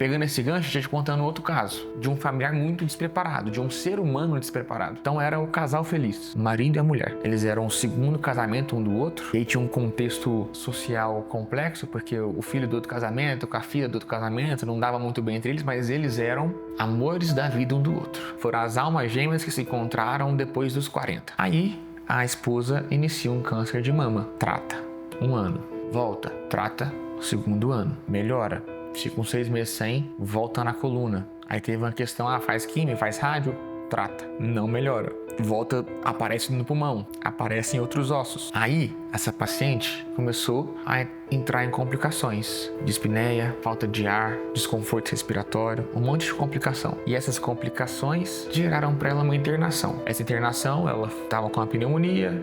Pegando esse gancho, já te contando outro caso, de um familiar muito despreparado, de um ser humano despreparado. Então era o casal feliz, o marido e a mulher. Eles eram o segundo casamento um do outro, e aí tinha um contexto social complexo, porque o filho do outro casamento, com a filha do outro casamento, não dava muito bem entre eles, mas eles eram amores da vida um do outro. Foram as almas gêmeas que se encontraram depois dos 40. Aí, a esposa inicia um câncer de mama, trata, 1 ano, volta, trata, 2º ano, melhora. Fica uns 6 meses sem, volta na coluna. Aí teve uma questão, faz químio, faz rádio, trata, não melhora. Volta, aparece no pulmão, aparece em outros ossos. Aí, essa paciente começou a entrar em complicações. Dispneia, falta de ar, desconforto respiratório, um monte de complicação. E essas complicações geraram para ela uma internação. Essa internação, ela estava com a pneumonia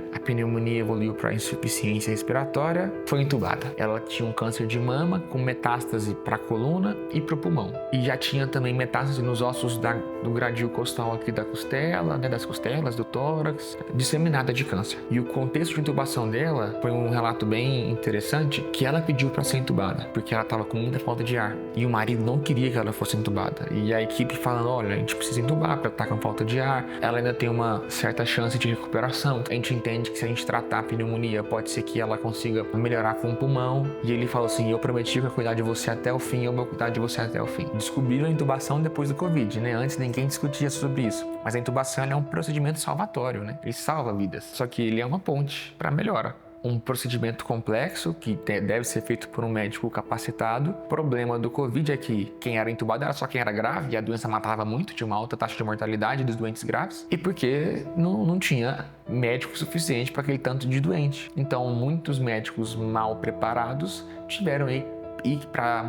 evoluiu para insuficiência respiratória, foi entubada. Ela tinha um câncer de mama com metástase para a coluna e para o pulmão. E já tinha também metástase nos ossos do gradil costal aqui da costela, das costelas, do tórax, disseminada de câncer. E o contexto de intubação dela foi um relato bem interessante, que ela pediu para ser entubada, porque ela estava com muita falta de ar. E o marido não queria que ela fosse entubada. E a equipe falando, olha, a gente precisa entubar porque ela está com falta de ar. Ela ainda tem uma certa chance de recuperação. A gente entende que se a gente tratar a pneumonia, pode ser que ela consiga melhorar com o pulmão. E ele falou assim, eu prometi que eu ia cuidar de você até o fim, eu vou cuidar de você até o fim. Descobriram a intubação depois do Covid, né? Antes ninguém discutia sobre isso. Mas a intubação é um procedimento salvatório, né? Ele salva vidas. Só que ele é uma ponte para melhora. Um procedimento complexo que deve ser feito por um médico capacitado. O problema do Covid é que quem era entubado era só quem era grave e a doença matava muito, tinha uma alta taxa de mortalidade dos doentes graves, e porque não tinha médico suficiente para aquele tanto de doente. Então, muitos médicos mal preparados tiveram que ir para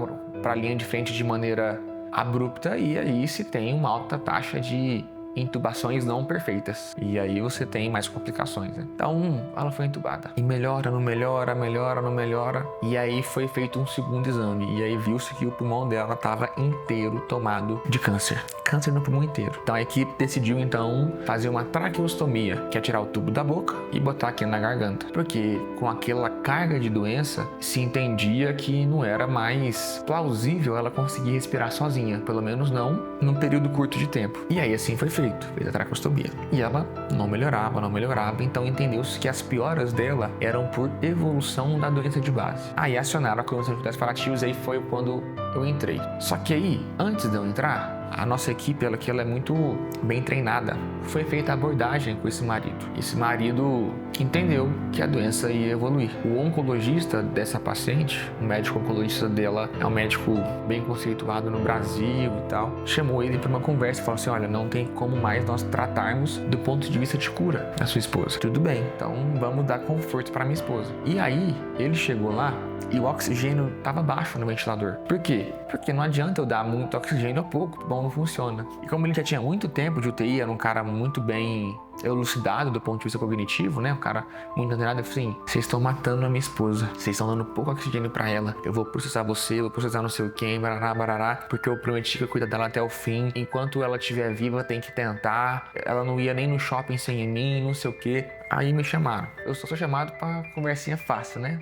a linha de frente de maneira abrupta, e aí se tem uma alta taxa de intubações não perfeitas. E aí você tem mais complicações, né? Então, ela foi entubada. E melhora, não melhora, melhora, não melhora. E aí foi feito um segundo exame. E aí viu-se que o pulmão dela estava inteiro tomado de câncer. Câncer no pulmão inteiro. Então a equipe decidiu então fazer uma traqueostomia, que é tirar o tubo da boca e botar aqui na garganta. Porque com aquela carga de doença, se entendia que não era mais plausível ela conseguir respirar sozinha. Pelo menos não num período curto de tempo. E aí assim foi feito, fez a traqueostomia. E ela não melhorava, então entendeu-se que as pioras dela eram por evolução da doença de base. Aí acionaram a comissão de cuidados paliativos, aí foi quando eu entrei. Só que aí, antes de eu entrar, a nossa equipe, ela é muito bem treinada. Foi feita a abordagem com esse marido. Esse marido entendeu que a doença ia evoluir. O oncologista dessa paciente, o médico oncologista dela, é um médico bem conceituado no Brasil e tal, chamou ele para uma conversa e falou assim, olha, não tem como mais nós tratarmos do ponto de vista de cura a sua esposa. Tudo bem, então vamos dar conforto para minha esposa. E aí, ele chegou lá e o oxigênio estava baixo no ventilador. Por quê? Porque não adianta eu dar muito oxigênio a pouco, bom, não funciona. E como ele já tinha muito tempo de UTI, era um cara muito bem elucidado do ponto de vista cognitivo, né? Um cara muito antenado, assim, vocês estão matando a minha esposa, vocês estão dando pouco oxigênio pra ela, eu vou processar você, vou processar não sei o quê, barará, barará, porque eu prometi que eu cuidar dela até o fim, enquanto ela estiver viva tem que tentar, ela não ia nem no shopping sem mim, não sei o quê. Aí me chamaram. Eu só sou chamado pra conversinha fácil, né?